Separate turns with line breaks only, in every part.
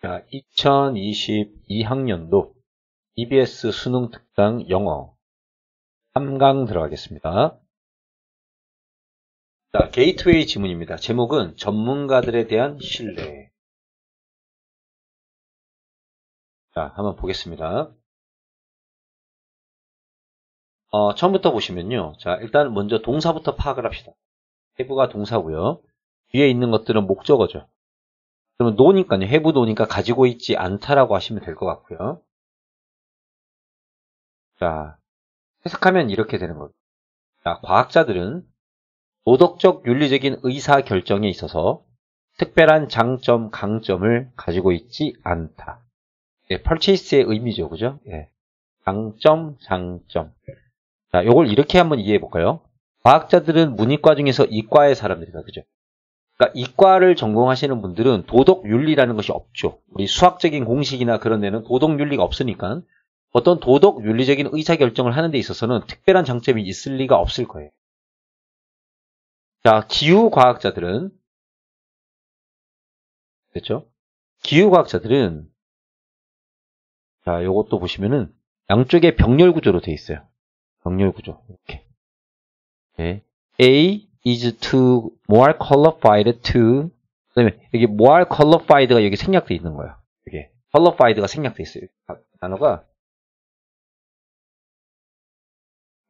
자, 2022학년도 EBS 수능 특강 영어 3강 들어가겠습니다. 자, 게이트웨이 지문입니다. 제목은 전문가들에 대한 신뢰. 자, 한번 보겠습니다. 처음부터 보시면요. 자, 일단 먼저 동사부터 파악을 합시다. have가 동사고요. 뒤에 있는 것들은 목적어죠. 그러면 no니까요. have no니까 가지고 있지 않다라고 하시면 될 것 같고요. 자, 해석하면 이렇게 되는 겁니다. 자, 과학자들은 도덕적 윤리적인 의사결정에 있어서 특별한 장점, 강점을 가지고 있지 않다. 예, purchase의 의미죠. 그죠? 예. 장점, 장점. 자, 요걸 이렇게 한번 이해해 볼까요? 과학자들은 문이과 중에서 이과의 사람들이다. 그죠? 그러니까 이과를 전공하시는 분들은 도덕윤리라는 것이 없죠. 우리 수학적인 공식이나 그런 데는 도덕윤리가 없으니까 어떤 도덕윤리적인 의사결정을 하는 데 있어서는 특별한 장점이 있을 리가 없을 거예요. 자, 기후과학자들은, 그렇죠? 기후과학자들은, 자, 요것도 보시면은 양쪽에 병렬구조로 되어 있어요. 병렬구조. 이렇게. 네. A is to more qualified to, 그 다음에 여기 more qualified가 여기 생략되어 있는 거예요. 이게 qualified가 생략되어 있어요. 단어가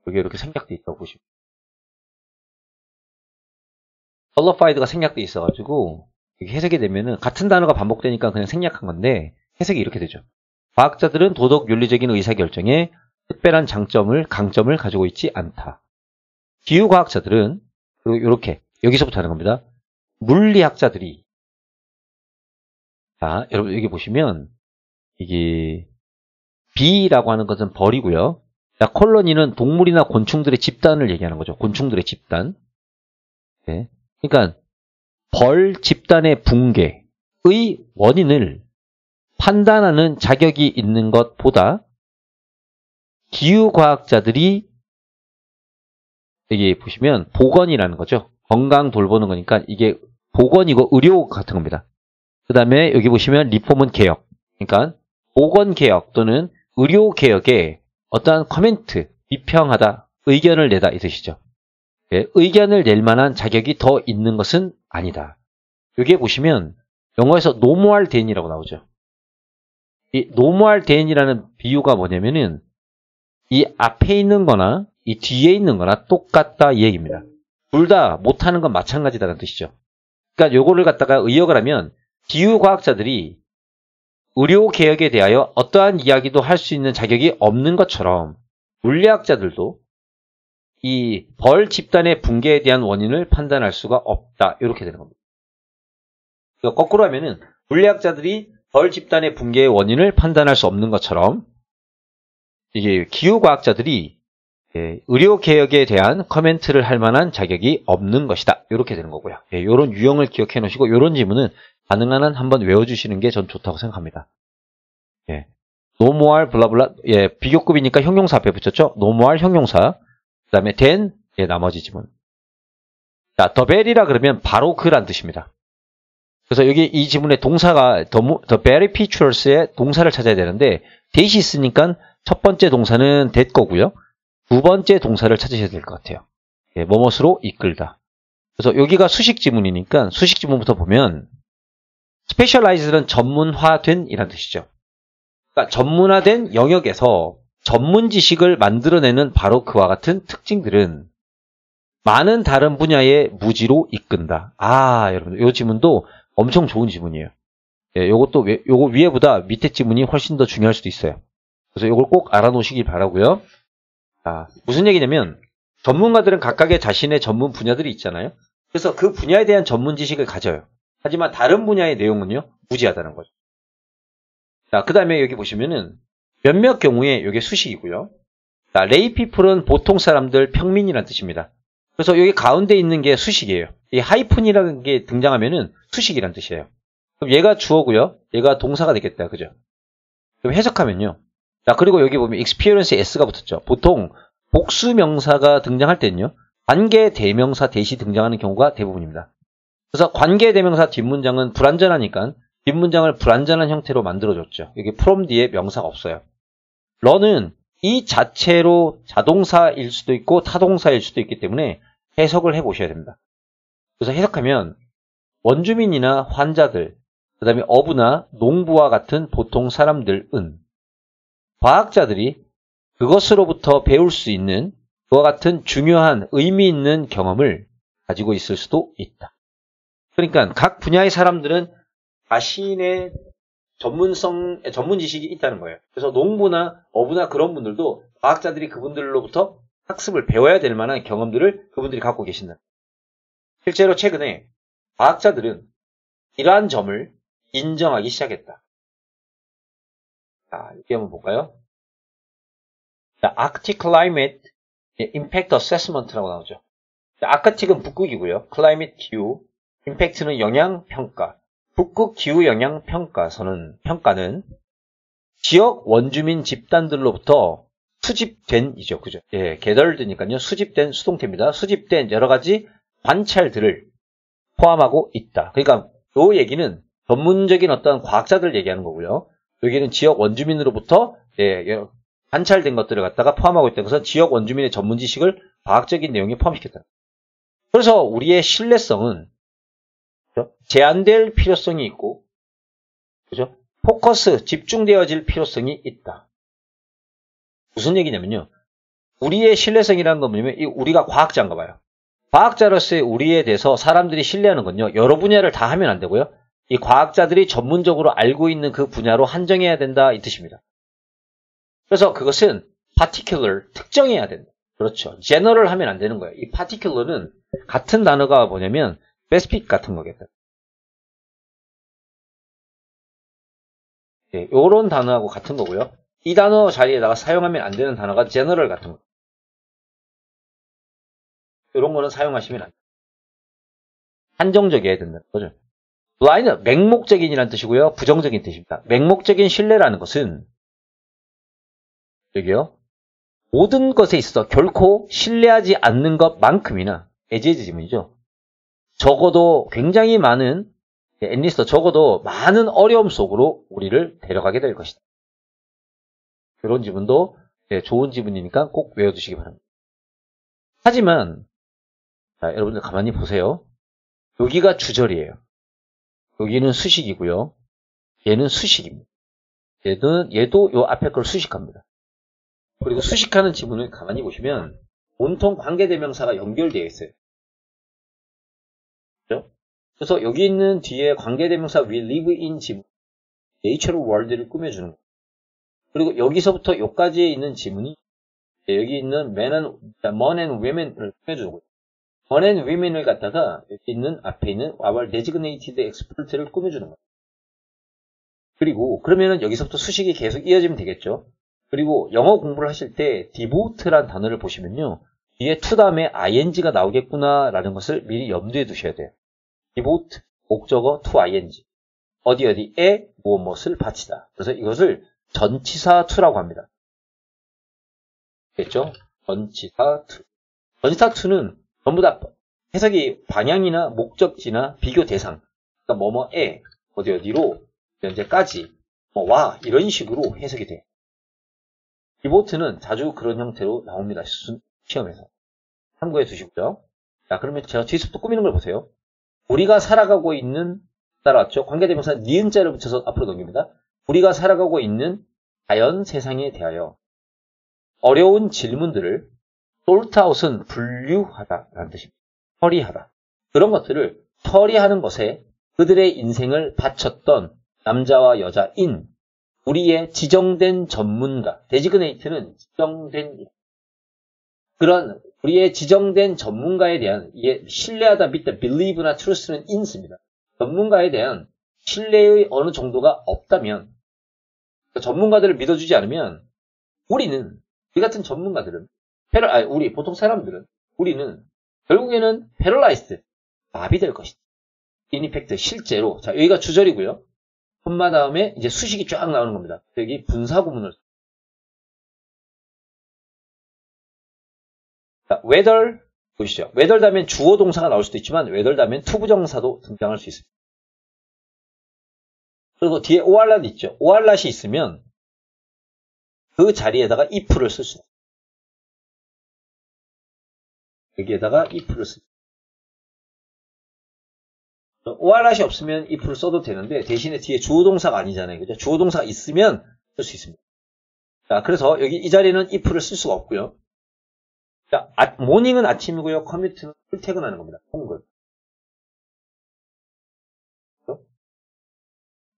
여기 이렇게 생략되어 있다고 보시면. qualified가 생략되어 있어가지고 해석이 되면은 같은 단어가 반복되니까 그냥 생략한 건데 해석이 이렇게 되죠. 과학자들은 도덕 윤리적인 의사결정에 특별한 장점을, 강점을 가지고 있지 않다. 기후과학자들은 그리고 이렇게 여기서부터 하는 겁니다. 물리학자들이, 자, 여러분 여기 보시면 이게 B라고 하는 것은 벌이고요. 자, 콜로니는 동물이나 곤충들의 집단을 얘기하는 거죠. 곤충들의 집단. 네. 그러니까 벌 집단의 붕괴의 원인을 판단하는 자격이 있는 것보다 기후과학자들이 여기 보시면 보건이라는 거죠. 건강 돌보는 거니까 이게 보건이고 의료 같은 겁니다. 그 다음에 여기 보시면 리폼은 개혁. 그러니까 보건개혁 또는 의료개혁에 어떠한 코멘트, 비평하다, 의견을 내다 이 뜻이죠. 네, 의견을 낼 만한 자격이 더 있는 것은 아니다. 여기에 보시면 영어에서 노모할 대인이라고 나오죠. 이 노모할 대인이라는 비유가 뭐냐면은 이 앞에 있는 거나 이 뒤에 있는 거나 똑같다 이 얘기입니다. 둘 다 못하는 건 마찬가지다라는 뜻이죠. 그러니까 요거를 갖다가 의역을 하면 기후과학자들이 의료개혁에 대하여 어떠한 이야기도 할 수 있는 자격이 없는 것처럼 물리학자들도 이 벌 집단의 붕괴에 대한 원인을 판단할 수가 없다. 이렇게 되는 겁니다. 그러니까 거꾸로 하면은 물리학자들이 벌 집단의 붕괴의 원인을 판단할 수 없는 것처럼 이게 기후과학자들이 의료개혁에 대한 코멘트를 할 만한 자격이 없는 것이다. 이렇게 되는 거고요. 이런 유형을 기억해 놓으시고 이런 지문은 가능한 한 한번 외워주시는 게 전 좋다고 생각합니다. 노모할 블라블라, 비교급이니까 형용사 앞에 붙였죠. 노모할 형용사, 그 다음에 then, 나머지 지문. 자, the bell이라 그러면 바로 그란 뜻입니다. 그래서 여기 이 지문의 동사가 the very pictures의 동사를 찾아야 되는데 that이 있으니까 첫 번째 동사는 that 거고요. 두 번째 동사를 찾으셔야 될 것 같아요. 뭐뭇으로 이끌다. 그래서 여기가 수식 지문이니까 수식 지문부터 보면 specialized는 전문화된 이란 뜻이죠. 그러니까 전문화된 영역에서 전문 지식을 만들어내는 바로 그와 같은 특징들은 많은 다른 분야의 무지로 이끈다. 아, 여러분, 이 지문도 엄청 좋은 지문이에요. 요것도 요거 위에보다 밑에 지문이 훨씬 더 중요할 수도 있어요. 그래서 이걸 꼭 알아놓으시길 바라고요. 자, 무슨 얘기냐면 전문가들은 각각의 자신의 전문 분야들이 있잖아요. 그래서 그 분야에 대한 전문 지식을 가져요. 하지만 다른 분야의 내용은요, 무지하다는 거죠. 자, 그 다음에 여기 보시면은 몇몇 경우에 이게 수식이고요. 자, 레이피플은 보통 사람들, 평민이라는 뜻입니다. 그래서 여기 가운데 있는 게 수식이에요. 이 하이픈이라는 게 등장하면은 수식이라는 뜻이에요. 그럼 얘가 주어고요. 얘가 동사가 되겠다. 그죠? 그럼 해석하면요. 자, 그리고 여기 보면 experience에 s가 붙었죠. 보통 복수 명사가 등장할 때는요. 관계 대명사 대시 등장하는 경우가 대부분입니다. 그래서 관계 대명사 뒷문장은 불완전하니까 뒷문장을 불완전한 형태로 만들어줬죠. 여기 from 뒤에 명사가 없어요. 런은 이 자체로 자동사일 수도 있고 타동사일 수도 있기 때문에 해석을 해보셔야 됩니다. 그래서 해석하면 원주민이나 환자들, 그 다음에 어부나 농부와 같은 보통 사람들은 과학자들이 그것으로부터 배울 수 있는 그와 같은 중요한 의미 있는 경험을 가지고 있을 수도 있다. 그러니까 각 분야의 사람들은 자신의 전문 지식이 있다는 거예요. 그래서 농부나 어부나 그런 분들도 과학자들이 그분들로부터 학습을 배워야 될 만한 경험들을 그분들이 갖고 계신다. 실제로 최근에 과학자들은 이러한 점을 인정하기 시작했다. 자, 여기 한번 볼까요? 자, Arctic Climate Impact Assessment라고 나오죠. 자, 아크틱은 북극이고요. Climate 기후, Impact는 영향평가. 북극 기후 영향 평가는 지역 원주민 집단들로부터 수집된이죠. 그죠? 예, gathered니까요. 수집된 수동태입니다. 수집된 여러 가지 관찰들을 포함하고 있다. 그러니까 이 얘기는 전문적인 어떤 과학자들 얘기하는 거고요. 여기는 지역 원주민으로부터 관찰된 것들을 갖다가 포함하고 있다는 것은 지역 원주민의 전문 지식을 과학적인 내용에 포함시켰다. 그래서 우리의 신뢰성은 제한될 필요성이 있고, 그죠? 포커스, 집중되어질 필요성이 있다. 무슨 얘기냐면요. 우리의 신뢰성이라는 건 뭐냐면, 우리가 과학자인가 봐요. 과학자로서의 우리에 대해서 사람들이 신뢰하는 건요, 여러 분야를 다 하면 안 되고요. 이 과학자들이 전문적으로 알고 있는 그 분야로 한정해야 된다, 이 뜻입니다. 그래서 그것은 particular, 특정해야 된다. 그렇죠. general 하면 안 되는 거예요. 이 particular는 같은 단어가 뭐냐면, specific 같은 거겠다. 네, 요런 단어하고 같은 거고요. 이 단어 자리에다가 사용하면 안 되는 단어가 general 같은 거. 이런 거는 사용하시면 안 돼요. 한정적이어야 된다는 거죠. blind, 맹목적인이라는 뜻이고요. 부정적인 뜻입니다. 맹목적인 신뢰라는 것은 여기요. 모든 것에 있어서 결코 신뢰하지 않는 것만큼이나 as 지문이죠. 적어도 굉장히 많은 적어도 많은 어려움 속으로 우리를 데려가게 될 것이다. 이런 지문도 좋은 지문이니까 꼭 외워두시기 바랍니다. 하지만 자, 여러분들 가만히 보세요. 여기가 주절이에요. 여기는 수식이고요. 얘는 수식입니다. 얘도 요 앞에 걸 수식합니다. 그리고 수식하는 지문을 가만히 보시면 온통 관계대명사가 연결되어 있어요. 그렇죠? 그래서 여기 있는 뒤에 관계대명사 we live in 지문, natural world를 꾸며주는 거예요. 그리고 여기서부터 여기까지에 있는 지문이 여기 있는 men and women을 꾸며주는 거예요. men and women을 갖다가 여기 있는 앞에 있는 our designated expert를 꾸며주는 거예요. 그리고 그러면은 여기서부터 수식이 계속 이어지면 되겠죠. 그리고 영어 공부를 하실 때 devote라는 단어를 보시면요. 뒤에 to 다음에 ing가 나오겠구나 라는 것을 미리 염두에 두셔야 돼요. devote, 목적어 to ing. 어디에 무엇을 바치다. 그래서 이것을 전치사 to라고 합니다. 됐죠? 전치사 to. 전치사 to는 전부 다 해석이 방향이나 목적지나 비교 대상. 그러니까 뭐뭐에 어디로 현재까지 와 이런 식으로 해석이 돼요. devote는 자주 그런 형태로 나옵니다. 시험에서. 참고해 두시고요. 자, 그러면 제가 뒤에서부터 꾸미는 걸 보세요. 우리가 살아가고 있는, 따라왔죠? 관계대명사 니은자를 붙여서 앞으로 넘깁니다. 우리가 살아가고 있는 자연 세상에 대하여 어려운 질문들을 sort out은 분류하다라는 뜻입니다. 처리하다. 그런 것들을 처리하는 것에 그들의 인생을 바쳤던 남자와 여자인 우리의 지정된 전문가, designate는 지정된, 그런 우리의 지정된 전문가에 대한, 이게 신뢰하다, 믿다, believe나 truth는 in습니다. 전문가에 대한 신뢰의 어느 정도가 없다면, 전문가들을 믿어주지 않으면, 우리 같은 전문가들은, 우리 보통 사람들은, 우리는 결국에는 paralyzed, 마비될 것이다. in effect, 실제로. 자, 여기가 주절이고요. 콤마 다음에 이제 수식이 쫙 나오는 겁니다. 여기 분사구문을. 자, whether 보시죠. whether 다음엔 주어 동사가 나올 수도 있지만 whether 다음엔 투부정사도 등장할 수 있습니다. 그리고 뒤에 오알랏 있죠. 오알랏이 있으면 그 자리에다가 if를 쓸 수 있어요. 여기에다가 if를 쓸 수 있어요. 오알랏이 없으면 if를 써도 되는데 대신에 뒤에 주어동사가 아니잖아요. 그죠? 주어동사가 있으면 쓸 수 있습니다. 자, 그래서 여기 이 자리는 if를 쓸 수가 없고요. 자, 모닝은 아침이고요. 커뮤트는 출퇴근하는 겁니다. 통근.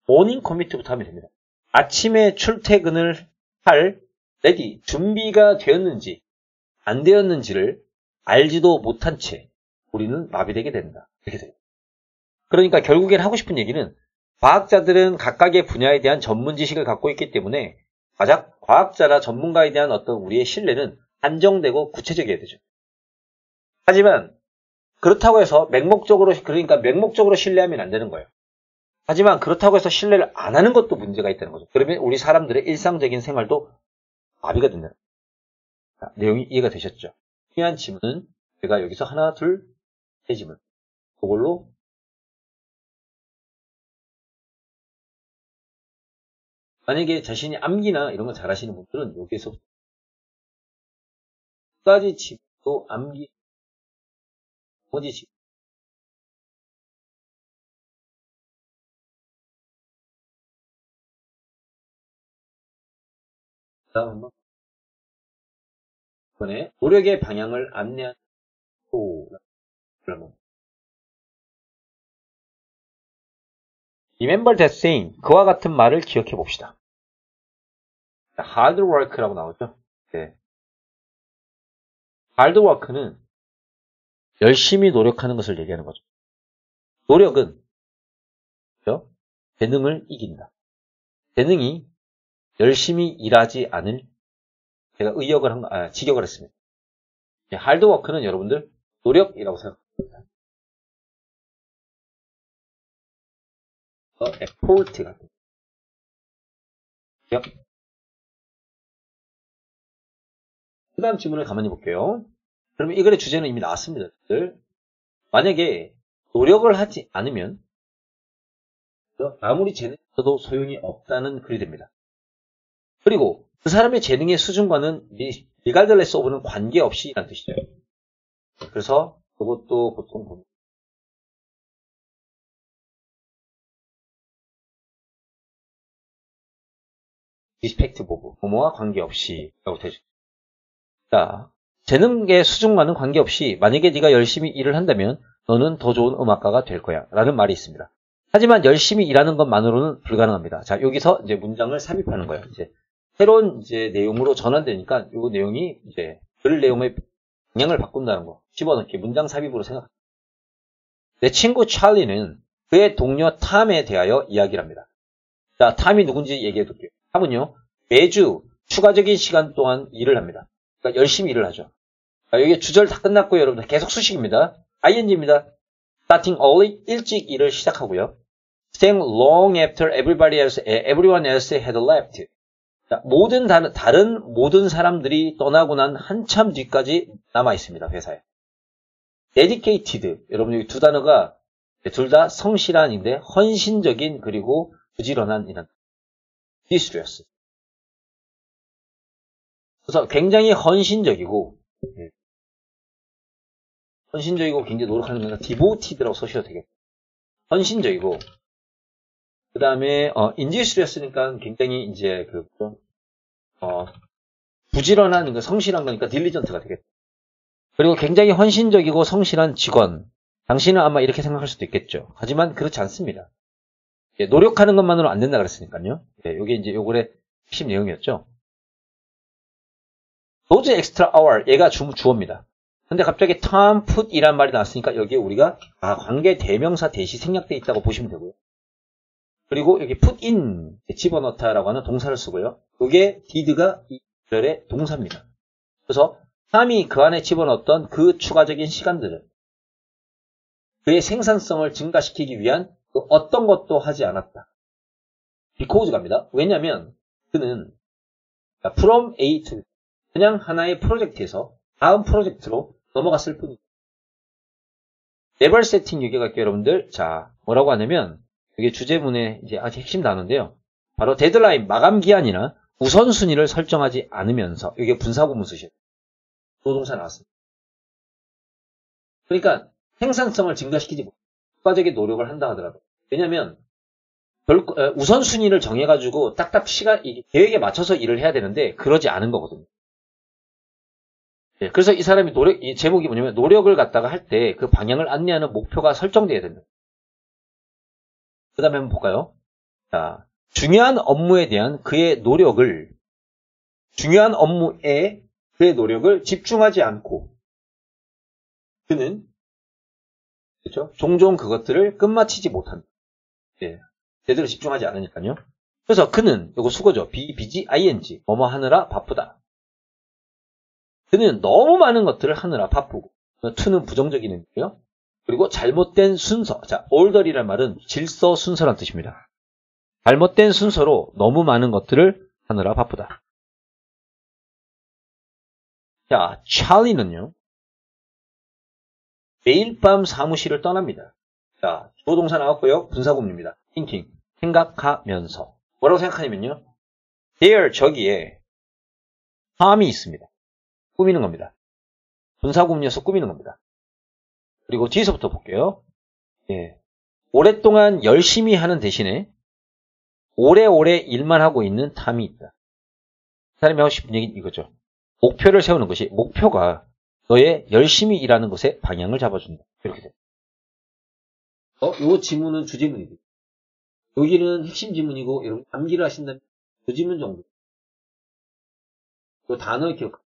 모닝 커뮤트부터 하면 됩니다. 아침에 출퇴근을 할 레디, 준비가 되었는지 안 되었는지를 알지도 못한 채 우리는 마비되게 된다. 이렇게 돼요. 그러니까 결국엔 하고 싶은 얘기는 과학자들은 각각의 분야에 대한 전문 지식을 갖고 있기 때문에 과학자나 전문가에 대한 어떤 우리의 신뢰는 한정되고 구체적이어야 되죠. 하지만 그렇다고 해서 맹목적으로 신뢰하면 안 되는 거예요. 하지만 그렇다고 해서 신뢰를 안 하는 것도 문제가 있다는 거죠. 그러면 우리 사람들의 일상적인 생활도 마비가 된다. 자, 내용이 이해가 되셨죠? 중요한 지문은 제가 여기서 하나, 둘, 세 지문. 그걸로 만약에 자신이 암기나 이런 거 잘하시는 분들은 여기에서 두 가지 지문도 암기, 나머지 지문. 다음 이번에 노력의 방향을 안내하는 그러면 Remember that saying. 그와 같은 말을 기억해 봅시다. hard work라고 나오죠. 네. hard work는 열심히 노력하는 것을 얘기하는 거죠. 노력은 그렇죠? 재능을 이긴다. 재능이 열심히 일하지 않을 제가 직역을 했습니다. hard work는 여러분들 노력이라고 생각합니다. effort 같은 거. 그 다음 질문을 가만히 볼게요. 그러면 이 글의 주제는 이미 나왔습니다. 만약에 노력을 하지 않으면 아무리 재능이 있어도 소용이 없다는 글이 됩니다. 그리고 그 사람의 재능의 수준과는 regardless of는 관계없이 라는 뜻이죠. 그래서 그것도 보통 봅니다. respective of, 뭐뭐와 관계없이 라고 되죠. 자, 재능의 수준과는 관계없이 만약에 네가 열심히 일을 한다면 너는 더 좋은 음악가가 될 거야 라는 말이 있습니다. 하지만 열심히 일하는 것만으로는 불가능합니다. 자, 여기서 이제 문장을 삽입하는 거예요. 이제 새로운 이제 내용으로 전환되니까 이 내용이 이제 글 내용의 방향을 바꾼다는 거 집어넣기 문장 삽입으로 생각합니다. 내 친구 찰리는 그의 동료 탐에 대하여 이야기를 합니다. 자, 탐이 누군지 얘기해 둘게요. 탐은요, 매주 추가적인 시간 동안 일을 합니다. 그러니까 열심히 일을 하죠. 자, 여기 주절 다 끝났고요, 여러분들. 계속 수식입니다. ing입니다. starting early, 일찍 일을 시작하고요. staying long after everyone else had left. 자, 다른 모든 사람들이 떠나고 난 한참 뒤까지 남아 있습니다, 회사에. dedicated. 여러분, 여기 두 단어가 둘 다 성실한인데, 헌신적인, 그리고 부지런한 이란. distress. 그래서 굉장히 헌신적이고 굉장히 노력하는 거니까 devoted라고 써주셔도 되겠고 헌신적이고 그 다음에 industrious니까 굉장히 이제 부지런한 성실한 거니까 diligent가 되겠죠. 그리고 굉장히 헌신적이고 성실한 직원. 당신은 아마 이렇게 생각할 수도 있겠죠. 하지만 그렇지 않습니다. 노력하는 것만으로 안 된다 그랬으니까요. 이게 이제 요거의 핵심 내용이었죠. Those extra hour, 얘가 주어입니다. 근데 갑자기 Tom put 이란 말이 나왔으니까 여기에 우리가 관계 대명사 대시 생략되어 있다고 보시면 되고요. 그리고 여기 put in, 집어넣다라고 하는 동사를 쓰고요. 이게 did가 이 절의 동사입니다. 그래서 Tom이 그 안에 집어넣었던 그 추가적인 시간들은 그의 생산성을 증가시키기 위한 그 어떤 것도 하지 않았다. because 갑니다. 왜냐하면 그는 from A to 그냥 하나의 프로젝트에서 다음 프로젝트로 넘어갔을 뿐이죠. 레벨 세팅 얘기할게요, 여러분들. 자, 뭐라고 하냐면 이게 주제문의 이제 아주 핵심 단어인데요. 바로 데드라인, 마감 기한이나 우선순위를 설정하지 않으면서, 이게 분사구문 쓰셔요. 조동사 나왔습니다. 그러니까 생산성을 증가시키지 못해요. 국가적인 노력을 한다 하더라도. 왜냐면, 우선순위를 정해가지고 딱딱 계획에 맞춰서 일을 해야 되는데, 그러지 않은 거거든요. 예, 그래서 이 사람이 이 제목이 뭐냐면, 노력을 갖다가 할 때 그 방향을 안내하는 목표가 설정돼야 된다. 그 다음에 한번 볼까요? 자, 중요한 업무에 그의 노력을 집중하지 않고, 그는, 그렇죠? 종종 그것들을 끝마치지 못한다. 예, 제대로 집중하지 않으니까요. 그래서 그는, 요거 수거죠. busy, ing, 뭐뭐 하느라 바쁘다. 그는 너무 많은 것들을 하느라 바쁘고, to는 부정적인 의미고요. 그리고 잘못된 순서. 자, order이란 말은 질서, 순서란 뜻입니다. 잘못된 순서로 너무 많은 것들을 하느라 바쁘다. 자, 찰리는요, 매일 밤 사무실을 떠납니다. 자, 주어동사 나왔고요. 분사구문입니다. thinking, 생각하면서. 뭐라고 생각하냐면요, there, 저기에 Tom이 있습니다. 꾸미는 겁니다. 분사구문이어서 꾸미는 겁니다. 그리고 뒤에서부터 볼게요. 예. 오랫동안 열심히 하는 대신에 오래오래 일만 하고 있는 탐이 있다. 사람이 하고 싶은 얘기는 이거죠. 목표를 세우는 것이, 목표가 너의 열심히 일하는 것에 방향을 잡아준다. 이렇게 됩니다. 요 지문은 주지문이고, 여기는 핵심 지문이고, 여러분 암기를 하신다면 두 지문 정도. 요 단어 기억.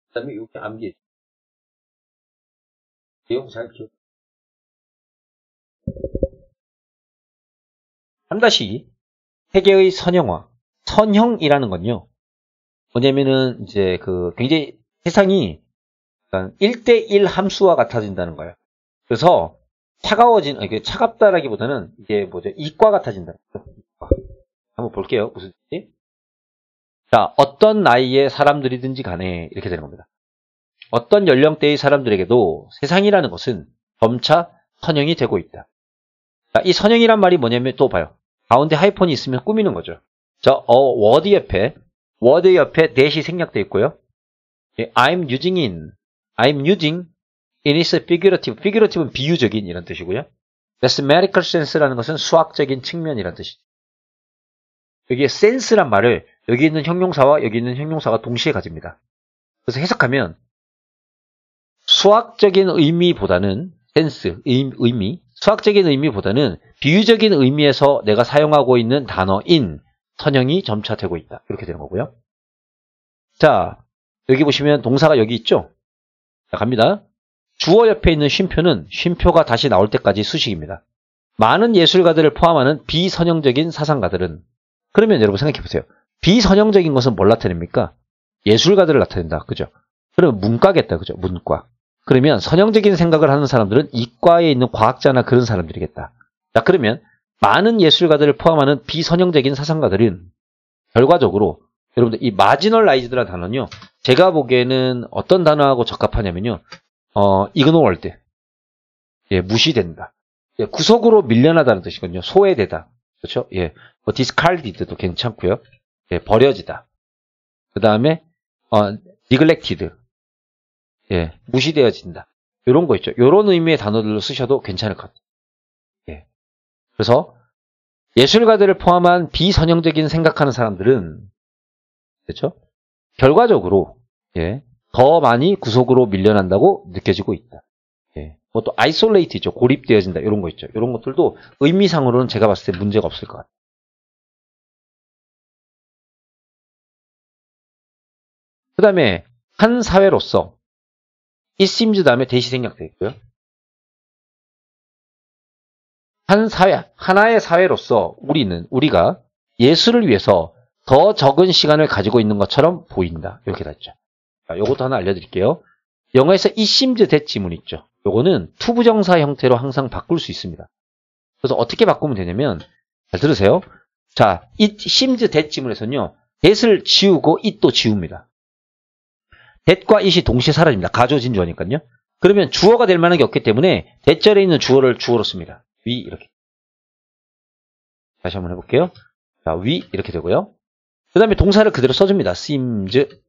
그 다음에 이렇게 암기해. 내용 잘 기억. 3-2 세계의 선형화. 선형이라는 건요, 뭐냐면은 이제 굉장히 세상이 1대1 함수와 같아진다는 거예요. 그래서 차갑다라기보다는 이게 뭐죠? 이과 같아진다. 한번 볼게요. 무슨 뜻이? 자, 어떤 나이의 사람들이든지 간에 이렇게 되는 겁니다. 어떤 연령대의 사람들에게도 세상이라는 것은 점차 선형이 되고 있다. 자, 이 선형이란 말이 뭐냐면 또 봐요. 가운데 하이폰이 있으면 꾸미는 거죠. 자, 워드 옆에 대시 생략되어 있고요. I'm using in is figurative. figurative는 비유적인 이런 뜻이고요. mathematical sense라는 것은 수학적인 측면이란 뜻이죠. 여기에 sense란 말을 여기 있는 형용사와 여기 있는 형용사가 동시에 가집니다. 그래서 해석하면 수학적인 의미보다는 수학적인 의미보다는 비유적인 의미에서 내가 사용하고 있는 단어인 선형이 점차 되고 있다. 이렇게 되는 거고요. 자, 여기 보시면 동사가 여기 있죠? 자, 갑니다. 주어 옆에 있는 쉼표는 쉼표가 다시 나올 때까지 수식입니다. 많은 예술가들을 포함하는 비선형적인 사상가들은, 그러면 여러분 생각해 보세요. 비선형적인 것은 뭘 나타냅니까? 예술가들을 나타낸다. 그죠? 그러면 문과겠다. 그죠? 문과. 그러면 선형적인 생각을 하는 사람들은 이과에 있는 과학자나 그런 사람들이겠다. 자, 그러면 많은 예술가들을 포함하는 비선형적인 사상가들은 결과적으로 여러분들 이 마지널라이즈드라는 단어는요, 제가 보기에는 어떤 단어하고 적합하냐면요, ignored. 예, 무시된다. 예, 구석으로 밀려나다는 뜻이거든요. 소외되다. 그렇죠? 예, discarded도 괜찮고요. 예, 버려지다. 그 다음에 neglected. 예, 무시되어진다. 이런 거 있죠. 이런 의미의 단어들로 쓰셔도 괜찮을 것 같아요. 예. 그래서 예술가들을 포함한 비선형적인 생각하는 사람들은, 그렇죠? 결과적으로 예, 더 많이 구석으로 밀려난다고 느껴지고 있다. 예. 뭐 또 아이솔레이트 있죠. 고립되어진다. 이런 거 있죠. 이런 것들도 의미상으로는 제가 봤을 때 문제가 없을 것 같아요. 그 다음에 한 사회로서 it seems 다음에 대시 생략되어 있고요. 하나의 사회로서 우리가 예술을 위해서 더 적은 시간을 가지고 있는 것처럼 보인다. 이렇게 됐죠. 자, 요것도 하나 알려드릴게요. 영어에서 it seems that 지문 있죠. 요거는 투부정사 형태로 항상 바꿀 수 있습니다. 그래서 어떻게 바꾸면 되냐면, 잘 들으세요. 자, it seems that 지문에서는요, that을 지우고 it도 지웁니다. that과 it이 동시에 사라집니다. 가조진주어니까요. 그러면 주어가 될 만한 게 없기 때문에 that절에 있는 주어를 주어로 씁니다. 위 이렇게. 다시 한번 해볼게요. 자, 위 이렇게 되고요. 그 다음에 동사를 그대로 써줍니다. seems.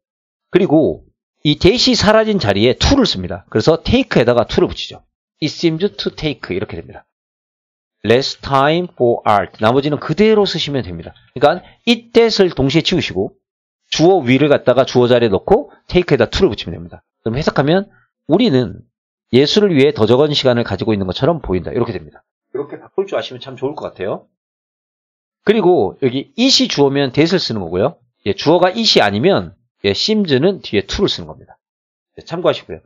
그리고 이 that이 사라진 자리에 to를 씁니다. 그래서 take에다가 to를 붙이죠. It seems to take 이렇게 됩니다. less time for art. 나머지는 그대로 쓰시면 됩니다. 그러니까 it that을 동시에 치우시고 주어 위를 갖다가 주어 자리에 넣고 take에다 to를 붙이면 됩니다. 그럼 해석하면 우리는 예술을 위해 더 적은 시간을 가지고 있는 것처럼 보인다. 이렇게 됩니다. 이렇게 바꿀 줄 아시면 참 좋을 것 같아요. 그리고 여기 it이 주어면 that을 쓰는 거고요. 예, 주어가 it이 아니면 예, seems는 뒤에 to를 쓰는 겁니다. 예, 참고하시고요.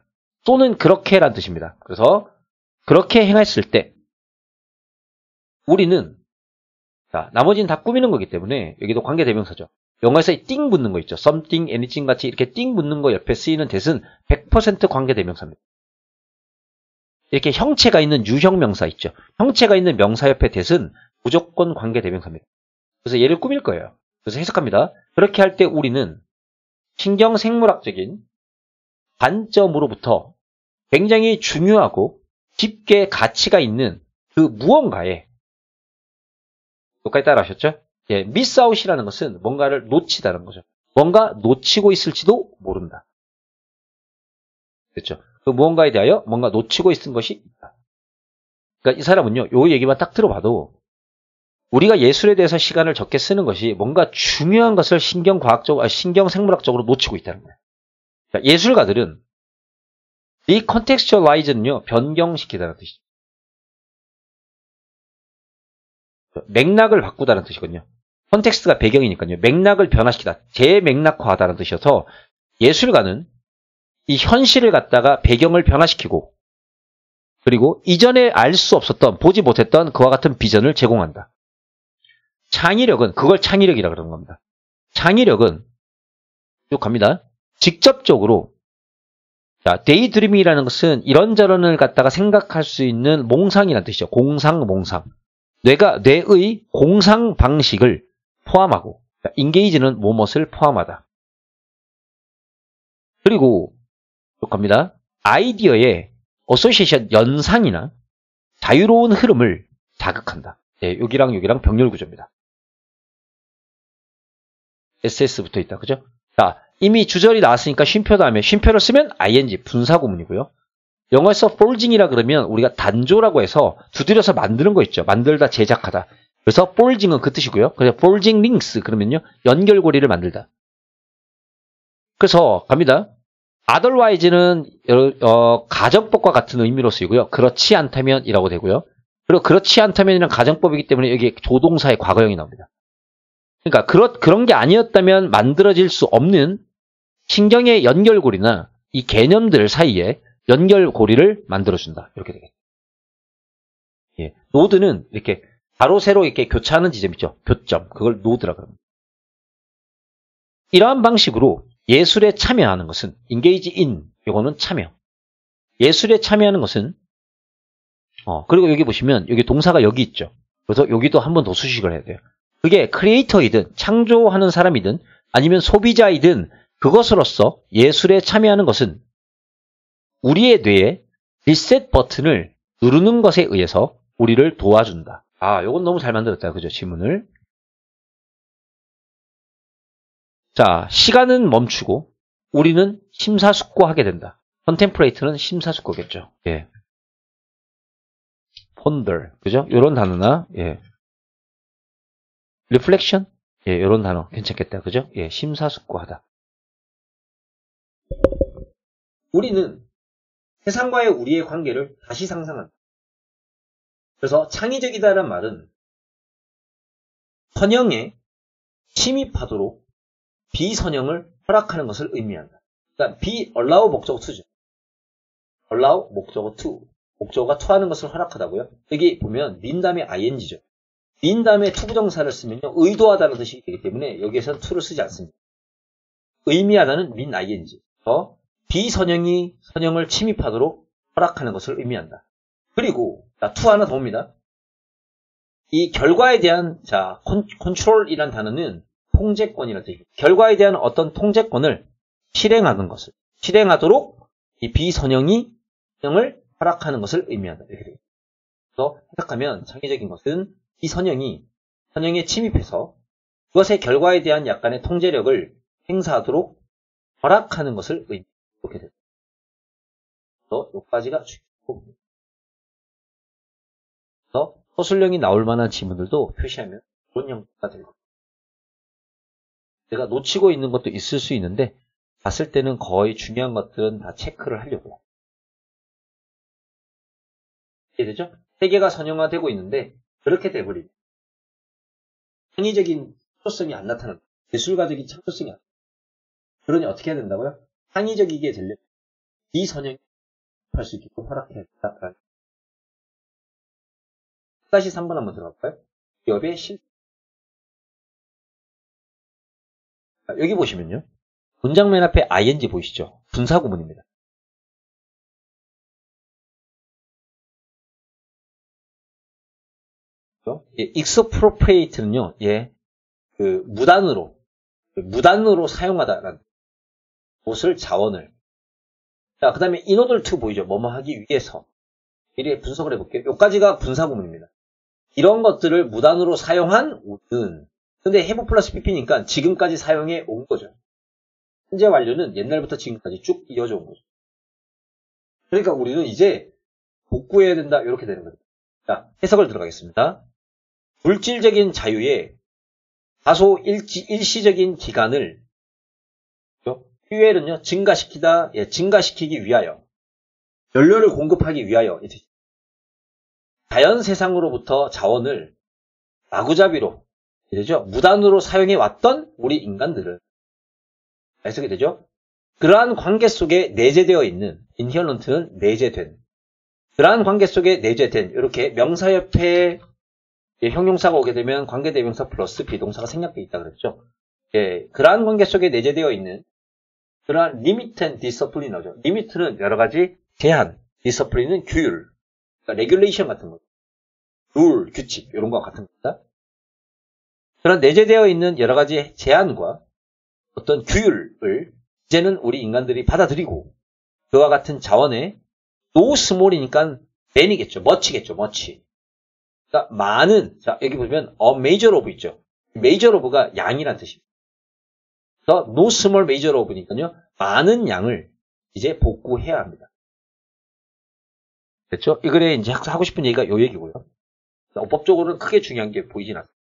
또는 그렇게란 뜻입니다. 그래서 그렇게 행했을 때 우리는 자, 나머지는 다 꾸미는 거기 때문에 여기도 관계대명사죠. 영어에서 띵 붙는 거 있죠. something, anything 같이 이렇게 띵 붙는 거 옆에 쓰이는 that은 100% 관계대명사입니다. 이렇게 형체가 있는 유형명사 있죠. 형체가 있는 명사 옆에 that은 무조건 관계대명사입니다. 그래서 얘를 꾸밀 거예요. 그래서 해석합니다. 그렇게 할 때 우리는 신경생물학적인 관점으로부터 굉장히 중요하고 깊게 가치가 있는 그 무언가에 여기까지 따라하셨죠? 예, miss-out이라는 것은 뭔가를 놓치다는 거죠. 뭔가 놓치고 있을지도 모른다. 그렇죠? 그 무언가에 대하여 뭔가 놓치고 있는 것이 있다. 그러니까 이 사람은요, 요 얘기만 딱 들어봐도 우리가 예술에 대해서 시간을 적게 쓰는 것이 뭔가 중요한 것을 신경생물학적으로 놓치고 있다는 거예요. 그러니까 예술가들은 이 contextualize는요, 변경시키다는 뜻이죠. 맥락을 바꾸다는 뜻이거든요. 컨텍스트가 배경이니까요. 맥락을 변화시키다. 재맥락화하다는 뜻이어서 예술가는 이 현실을 갖다가 배경을 변화시키고 그리고 이전에 알 수 없었던 보지 못했던 그와 같은 비전을 제공한다. 창의력은 그걸 창의력이라 그러는 겁니다. 창의력은 쭉 갑니다. 직접적으로 자, 데이드리밍이라는 것은 이런저런을 갖다가 생각할 수 있는 몽상이라는 뜻이죠. 공상몽상. 뇌의 공상 방식을 포함하고 인게이지는 무엇을 포함하다. 그리고 쭉 갑니다. 아이디어의 어소시에이션 연상이나 자유로운 흐름을 자극한다. 네, 여기랑 여기랑 병렬 구조입니다. SS 붙어 있다. 그죠? 자, 이미 주절이 나왔으니까 쉼표 다음에 쉼표를 쓰면 ing 분사구문이고요. 영어에서 forging이라 그러면 우리가 단조라고 해서 두드려서 만드는 거 있죠. 만들다, 제작하다. 그래서 forging은 그 뜻이고요. 그래서 forging links 그러면요. 연결고리를 만들다. 그래서 갑니다. otherwise는 가정법과 같은 의미로 쓰이고요. 그렇지 않다면이라고 되고요. 그리고 그렇지 않다면이란 가정법이기 때문에 여기 조동사의 과거형이 나옵니다. 그러니까 그런 게 아니었다면 만들어질 수 없는 신경의 연결고리나 이 개념들 사이에 연결고리를 만들어준다. 이렇게 되겠죠. 예, 노드는 이렇게 가로 세로 이렇게 교차하는 지점 있죠. 교점. 그걸 노드라고 합니다. 이러한 방식으로 예술에 참여하는 것은 engage in, 이거는 참여. 예술에 참여하는 것은 그리고 여기 보시면 여기 동사가 여기 있죠. 그래서 여기도 한 번 더 수식을 해야 돼요. 그게 크리에이터이든 창조하는 사람이든 아니면 소비자이든 그것으로서 예술에 참여하는 것은 우리의 뇌에 리셋 버튼을 누르는 것에 의해서 우리를 도와준다. 아, 요건 너무 잘 만들었다. 그죠? 지문을. 자, 시간은 멈추고 우리는 심사숙고하게 된다. 컨템플레이트는 심사숙고겠죠. 예. ponder. 그죠? 요런 단어나, 예. reflection? 예, 요런 단어 괜찮겠다. 그죠? 예, 심사숙고하다. 우리는 세상과의 우리의 관계를 다시 상상한다. 그래서 창의적이다라는 말은 선형에 침입하도록 비선형을 허락하는 것을 의미한다. 그러니까 allow 목적어 to죠. allow 목적어 to. 목적어가 to하는 것을 허락하다고요. 여기 보면 mean 다음에 ing죠. mean 다음에 투부정사를 쓰면요. 의도하다는 뜻이 되기 때문에 여기에서는 to를 쓰지 않습니다. 의미하다는 mean ing. 비선형이 선형을 침입하도록 허락하는 것을 의미한다. 그리고 to 하나 더 옵니다. 이 결과에 대한 control이란 단어는 통제권이라는 뜻입니다. 결과에 대한 어떤 통제권을 실행하는 것을 실행하도록 이 비선형이 선형을 허락하는 것을 의미한다. 이렇게 됩니다. 그래서 해석하면 창의적인 것은 이 선형이 선형에 침입해서 그것의 결과에 대한 약간의 통제력을 행사하도록 허락하는 것을 의미하게 됩니다. 그래서 여기까지가 중요하고, 그래서 서술형이 나올 만한 지문들도 표시하면 그런 형태가 될 겁니다. 제가 놓치고 있는 것도 있을 수 있는데 봤을 때는 거의 중요한 것들은 다 체크를 하려고요. 이해되죠? 세계가 선형화되고 있는데 그렇게 돼버립니다. 창의적인 창조성이 안 나타납니다. 예술가적인 창조성이 안 나타납니다. 그러니 어떻게 해야 된다고요? 창의적이게 되려면 비선형이 할 수 있게끔 허락해야 된다. 다시 3번 한번 들어갈까요? 기업의 여기 보시면요. 문장 맨 앞에 ing 보이시죠? 분사구문입니다. expropriate는요, 무단으로 사용하다라는 곳을 자원을. 자, 그 다음에 in order to 보이죠? 뭐뭐 하기 위해서. 미리 분석을 해볼게요. 여기까지가 분사구문입니다. 이런 것들을 무단으로 사용한 우는. 근데 have 플러스 pp니까 지금까지 사용해 온 거죠. 현재 완료는 옛날부터 지금까지 쭉 이어져 온 거죠. 그러니까 우리는 이제 복구해야 된다. 이렇게 되는 거죠. 자, 해석을 들어가겠습니다. 물질적인 자유의 다소 일시적인 기간을 fuel은요 증가시키기 위하여 연료를 공급하기 위하여 자연 세상으로부터 자원을 마구잡이로 되죠? 무단으로 사용해 왔던 우리 인간들은 해석이 되죠? 그러한 관계 속에 내재되어 있는 인herent는 내재된 그러한 관계 속에 내재된 이렇게 명사 옆에 형용사가 오게 되면 관계대명사 플러스 비동사가 생략되어 있다 그랬죠. 그러한 관계 속에 내재되어 있는 그러한 리미트 앤 디서플리너죠. 리미트는 여러 가지 제한, 디서플리는 규율, 그러니까 레귤레이션 같은 거, 룰, 규칙 이런 거 같은 겁니다. 그런 내재되어 있는 여러 가지 제한과 어떤 규율을 이제는 우리 인간들이 받아들이고 그와 같은 자원의 no small이니까 man이겠죠. much겠죠. much. 그러니까 많은, 자 여기 보면 a major of 있죠. major of가 양이란 뜻입니다. 그래서 no small major of니까요. 많은 양을 이제 복구해야 합니다. 됐죠? 이 글에 이제 하고 싶은 얘기가 요 얘기고요. 법적으로는 크게 중요한 게 보이진 않습니다.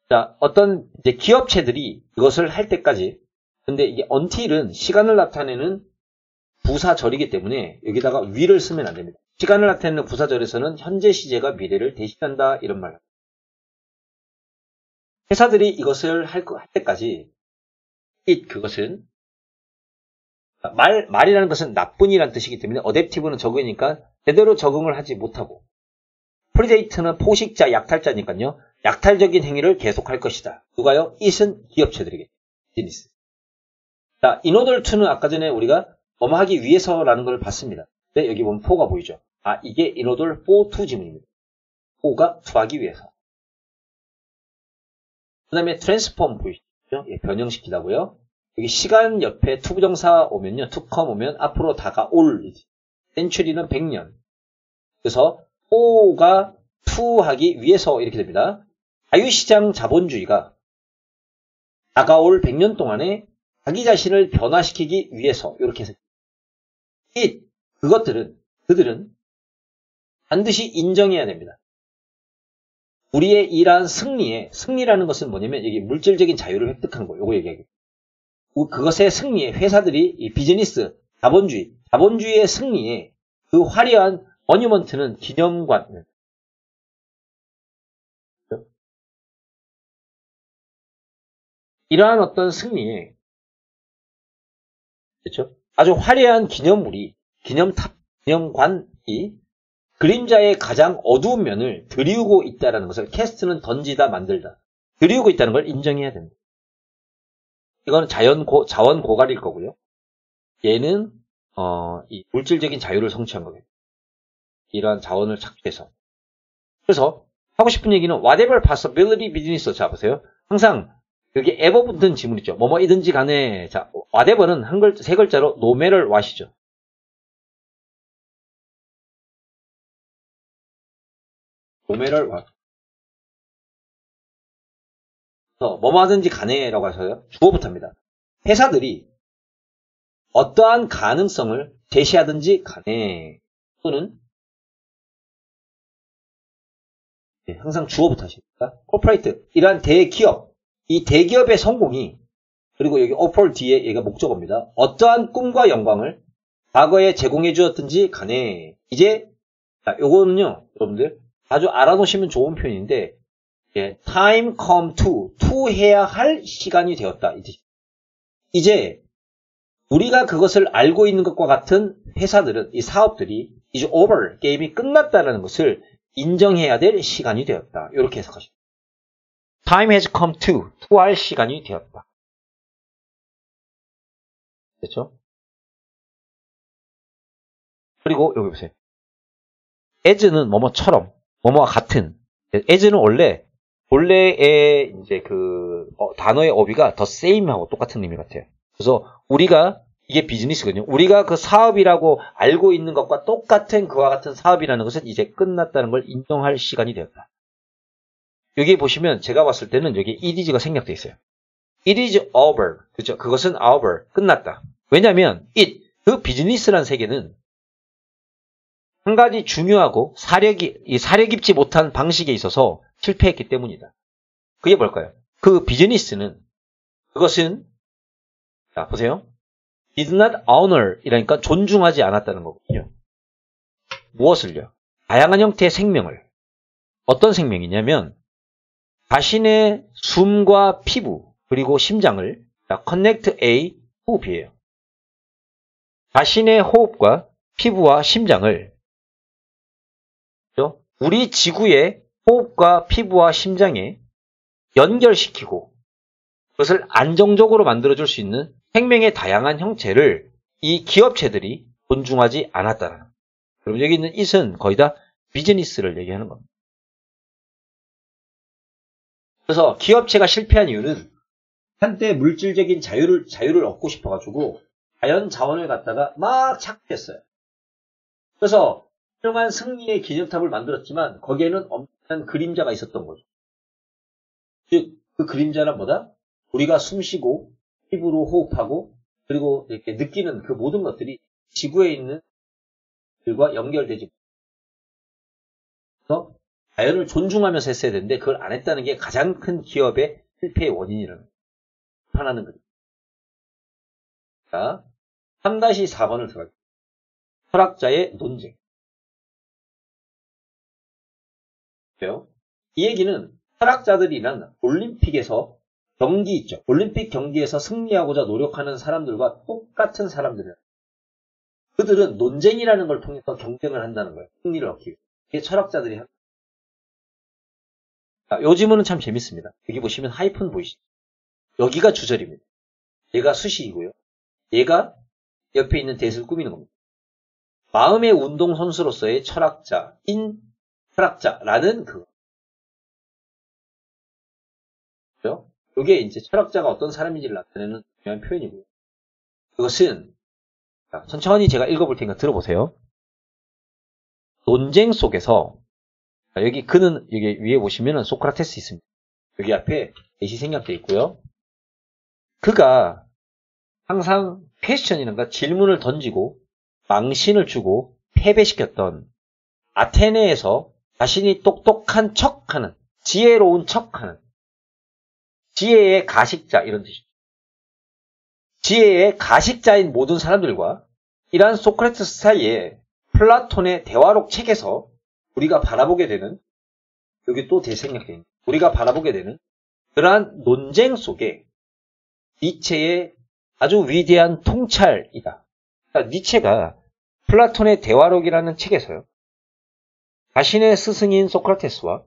자, 어떤 이제 기업체들이 이것을 할 때까지, 근데 이게 until은 시간을 나타내는 부사절이기 때문에 여기다가 위를 쓰면 안 됩니다. 시간을 나타내는 부사절에서는 현재 시제가 미래를 대신한다 이런 말. 회사들이 이것을 할 때까지 그것은 말이라는 것은 나쁜이라는 뜻이기 때문에 어댑티브는 적으니까 제대로 적응을 하지 못하고 프리데이트는 포식자, 약탈자니까요. 약탈적인 행위를 계속할 것이다. 누가요? it은 기업체들에게. 비즈니스. 자, in order to는 아까 전에 우리가 뭐뭐 하기 위해서라는 걸 봤습니다. 근데 여기 보면 for가 보이죠? 아, 이게 in order for to 지문입니다. for가 to 하기 위해서. 그 다음에 transform 보이시죠? 변형시키다고요. 여기 시간 옆에 to 부정사 오면요. to come 오면 앞으로 다가올. century는 100년. 그래서 for가 to 하기 위해서 이렇게 됩니다. 자유시장 자본주의가 다가올 100년 동안에 자기 자신을 변화시키기 위해서 이렇게 해서 그들은 반드시 인정해야 됩니다. 우리의 이러한 승리라는 것은 뭐냐면 여기 물질적인 자유를 획득한 거 요거 얘기하기. 그것의 승리에 회사들이 이 비즈니스, 자본주의의 승리에 그 화려한 머니먼트는 기념관. 이러한 어떤 승리에 그렇죠? 아주 화려한 기념물이 기념관이 그림자의 가장 어두운 면을 드리우고 있다는 것을 캐스트는 던지다 만들다 드리우고 있다는 걸 인정해야 됩니다. 이건 자원 고갈일 거고요. 얘는 이 물질적인 자유를 성취한 거겠죠. 이러한 자원을 착취해서. 그래서 하고 싶은 얘기는 whatever possibility business. 자 보세요. 항상 여기 ever 붙은 지문 있죠. 뭐뭐이든지 간에 자 whatever는 세 글자로 no matter what이죠. no matter what. 뭐뭐 하든지 간에라고 해서요. 주어부터입니다. 회사들이 어떠한 가능성을 제시하든지 간에 또는 항상 주어부터 하십니다. corporate 이러한 대기업, 이 대기업의 성공이 그리고 여기 offer 뒤에 얘가 목적어입니다. 어떠한 꿈과 영광을 과거에 제공해 주었든지 간에 이제 요거는요 여러분들 아주 알아놓으시면 좋은 표현인데 time come to 해야 할 시간이 되었다 이 뜻입니다. 이제 우리가 그것을 알고 있는 것과 같은 회사들은 이 사업들이 이제 over 게임이 끝났다는 것을 인정해야 될 시간이 되었다. 이렇게 해석하십니다. Time has come to 할 시간이 되었다. 됐죠? 그리고 여기 보세요. as는 뭐뭐처럼, 뭐뭐와 같은. as는 원래의 이제 단어의 어휘가 the same하고 똑같은 의미 같아요. 그래서 우리가 이게 비즈니스거든요. 우리가 그 사업이라고 알고 있는 것과 똑같은 그와 같은 사업이라는 것은 이제 끝났다는 걸 인정할 시간이 되었다. 여기 보시면 제가 봤을 때는 여기 it is가 생략되어 있어요. It is over. 그죠? 그것은 over. 끝났다. 왜냐하면 그 비즈니스라는 세계는 한 가지 중요하고 사려 깊지 못한 방식에 있어서 실패했기 때문이다. 그게 뭘까요? 그 비즈니스는 그것은 자 보세요. did not honor 이라니까 존중하지 않았다는 거거든요. 무엇을요? 다양한 형태의 생명을. 어떤 생명이냐면 자신의 숨과 피부 그리고 심장을 connect A 호흡이에요. 자신의 호흡과 피부와 심장을 우리 지구의 호흡과 피부와 심장에 연결시키고 그것을 안정적으로 만들어줄 수 있는 생명의 다양한 형체를 이 기업체들이 존중하지 않았다는. 그럼 여기 있는 it은 거의 다 비즈니스를 얘기하는 겁니다. 그래서 기업체가 실패한 이유는 한때 물질적인 자유를 얻고 싶어가지고 자연 자원을 갖다가 막 착취했어요. 그래서 훌륭한 승리의 기념탑을 만들었지만 거기에는 엄청난 그림자가 있었던 거죠. 즉, 그 그림자는 뭐다? 우리가 숨쉬고 피부로 호흡하고 그리고 이렇게 느끼는 그 모든 것들이 지구에 있는 들과 연결되지 못해서 자연을 존중하면서 했어야 되는데 그걸 안 했다는 게 가장 큰 기업의 실패의 원인이라는 거예요. 하나는 그래요. 자, 3-4번을 들어갈게요. 철학자의 논쟁. 이 얘기는 철학자들이란 올림픽에서 경기 있죠. 올림픽 경기에서 승리하고자 노력하는 사람들과 똑같은 사람들이에요. 그들은 논쟁이라는 걸 통해서 경쟁을 한다는 거예요. 승리를 얻기 위해서. 이게 철학자들이 하는 거예요. 요 지문은 참 재밌습니다. 여기 보시면 하이픈 보이시죠? 여기가 주절입니다. 얘가 수식이고요. 얘가 옆에 있는 대을 꾸미는 겁니다. 마음의 운동선수로서의 철학자인 철학자라는 그거. 그죠? 이게 이제 철학자가 어떤 사람인지를 나타내는 중요한 표현이고요. 그것은 천천히 제가 읽어볼 테니까 들어보세요. 논쟁 속에서 여기 그는 여기 위에 보시면은 소크라테스 있습니다. 여기 앞에 대시 생략되어 있고요. 그가 항상 퀘스천이란가 질문을 던지고 망신을 주고 패배시켰던 아테네에서 자신이 똑똑한 척하는 지혜로운 척하는 지혜의 가식자 이런 뜻이죠. 지혜의 가식자인 모든 사람들과 이러한 소크라테스 사이에 플라톤의 대화록 책에서 우리가 바라보게 되는 여기 또 대생략되어 있는 우리가 바라보게 되는 그러한 논쟁 속에 니체의 아주 위대한 통찰이다. 그러니까 니체가 플라톤의 대화록이라는 책에서요. 자신의 스승인 소크라테스와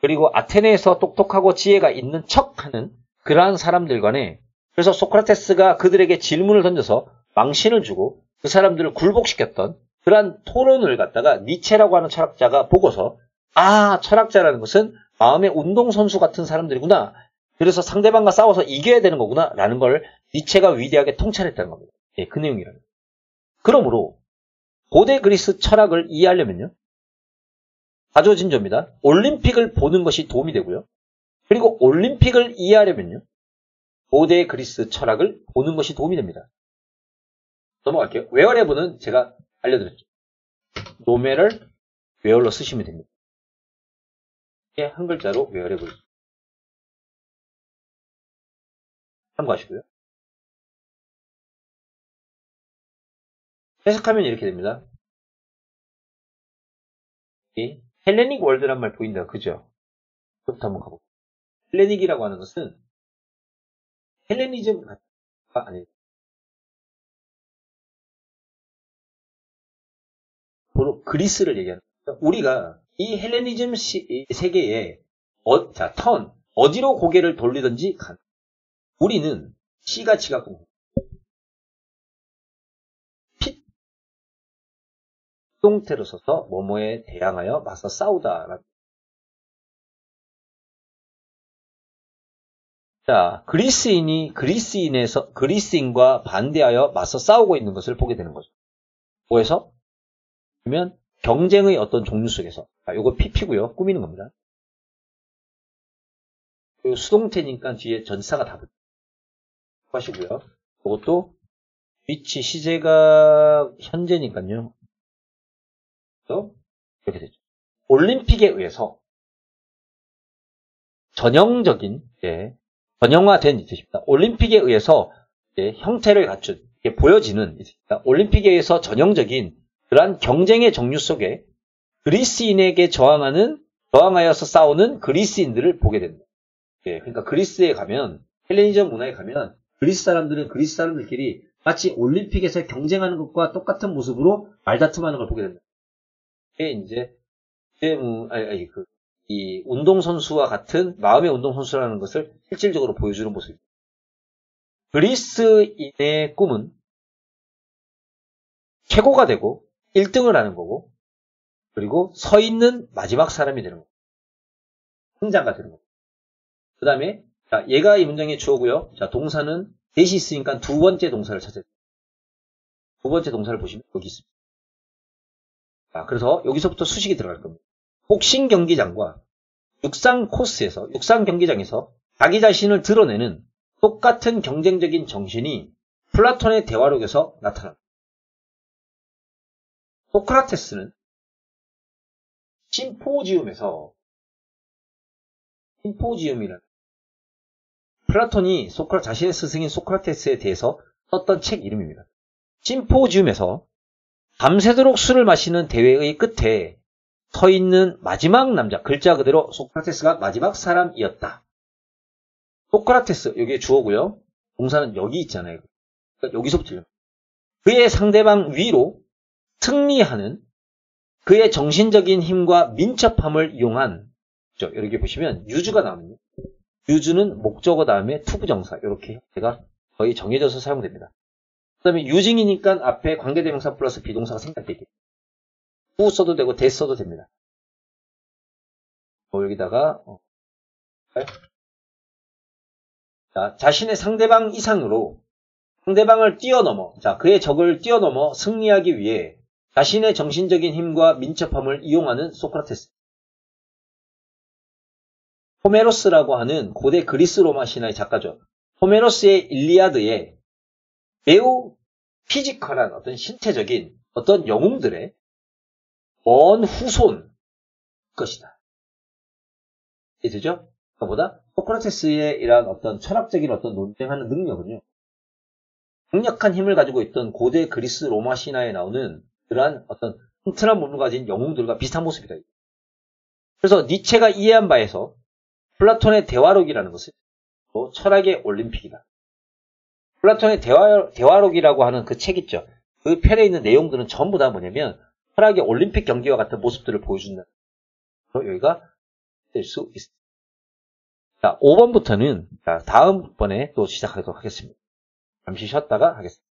그리고 아테네에서 똑똑하고 지혜가 있는 척하는 그러한 사람들 간에 그래서 소크라테스가 그들에게 질문을 던져서 망신을 주고 그 사람들을 굴복시켰던 그러한 토론을 갖다가 니체라고 하는 철학자가 보고서 아 철학자라는 것은 마음의 운동선수 같은 사람들이구나. 그래서 상대방과 싸워서 이겨야 되는 거구나 라는 걸 니체가 위대하게 통찰했다는 겁니다. 예, 그 내용이라는 거예요. 그러므로 고대 그리스 철학을 이해하려면요. 가조진조입니다. 올림픽을 보는 것이 도움이 되고요. 그리고 올림픽을 이해하려면요. 고대 그리스 철학을 보는 것이 도움이 됩니다. 넘어갈게요. 웨어레블은 제가 알려드렸죠. 노매를 웨어로 쓰시면 됩니다. 이게 한 글자로 웨어레블. 참고하시고요. 해석하면 이렇게 됩니다. 이 헬레닉 월드란 말 보인다. 그죠? 그것부터 한번 가볼게요. 헬레닉이라고 하는 것은 헬레니즘가 아니 바로 그리스를 얘기하는 거예요. 우리가 이 헬레니즘 세계에 어디로 고개를 돌리든지 우리는 시가치가 피동태로 써서 뭐뭐에 대항하여 맞서 싸우다. 자, 그리스인과 반대하여 맞서 싸우고 있는 것을 보게 되는 거죠. 뭐에서? 그러면 경쟁의 어떤 종류 속에서. 요거 PP고요. 꾸미는 겁니다. 그리고 수동태니까 뒤에 전사가 다 붙어요. 하시고요. 이것도 위치 시제가 현재니까요. 이렇게 되죠. 올림픽에 의해서 전형적인 전형화된 뜻입니다. 올림픽에 의해서 형태를 갖춘 보여지는 올림픽에 의해서 전형적인 그러한 경쟁의 종류 속에 그리스인에게 저항하여서 싸우는 그리스인들을 보게 됩니다. 그러니까 그리스에 가면 헬레니즘 문화에 가면 그리스 사람들끼리 마치 올림픽에서 경쟁하는 것과 똑같은 모습으로 말다툼하는 걸 보게 됩니다. 이게 이제 이 운동선수와 같은 마음의 운동선수라는 것을 실질적으로 보여주는 모습입니다. 그리스인의 꿈은 최고가 되고 1등을 하는 거고 그리고 서 있는 마지막 사람이 되는 거고 승자가 되는 거고 그 다음에 얘가 이 문장의 주어고요. 자, 동사는 대시 있으니까 두 번째 동사를 찾아야 돼요. 두 번째 동사를 보시면 여기 있습니다. 자, 그래서 여기서부터 수식이 들어갈 겁니다. 복싱 경기장과 육상 경기장에서 자기 자신을 드러내는 똑같은 경쟁적인 정신이 플라톤의 대화록에서 나타납니다. 소크라테스는 심포지움이라는 플라톤이 자신의 스승인 소크라테스에 대해서 썼던 책 이름입니다. 심포지움에서 밤새도록 술을 마시는 대회의 끝에 서 있는 마지막 남자, 글자 그대로 소크라테스가 마지막 사람이었다. 소크라테스, 여기에 주어고요. 동사는 여기 있잖아요. 그러니까 여기서부터 그의 상대방 위로 승리하는 그의 정신적인 힘과 민첩함을 이용한 이렇게 보시면 유주가 나옵니다. 유주는 목적어 다음에 투부정사 이렇게 형태가 거의 정해져서 사용됩니다. 그 다음에 유징이니까 앞에 관계대명사 플러스 비동사가 생략되겠죠. 후 써도 되고 대 써도 됩니다. 여기다가 자신의 상대방 이상으로 상대방을 뛰어넘어 그의 적을 뛰어넘어 승리하기 위해 자신의 정신적인 힘과 민첩함을 이용하는 소크라테스. 호메로스라고 하는 고대 그리스 로마 신화의 작가죠. 호메로스의 일리아드에 매우 피지컬한 어떤 신체적인 어떤 영웅들의 먼 후손 것이다. 이해되죠? 그보다 소크라테스의 이러한 어떤 철학적인 어떤 논쟁하는 능력은요. 강력한 힘을 가지고 있던 고대 그리스 로마 신화에 나오는 그러한 어떤 튼튼한 몸을 가진 영웅들과 비슷한 모습이다. 그래서 니체가 이해한 바에서 플라톤의 대화록이라는 것은 또 철학의 올림픽이다. 플라톤의 대화록이라고 하는 그 책 있죠. 그 편에 있는 내용들은 전부 다 뭐냐면 철학의 올림픽 경기와 같은 모습들을 보여준다. 여기가 될 수 있습니다. 자, 5번부터는 다음번에 또 시작하도록 하겠습니다. 잠시 쉬었다가 하겠습니다.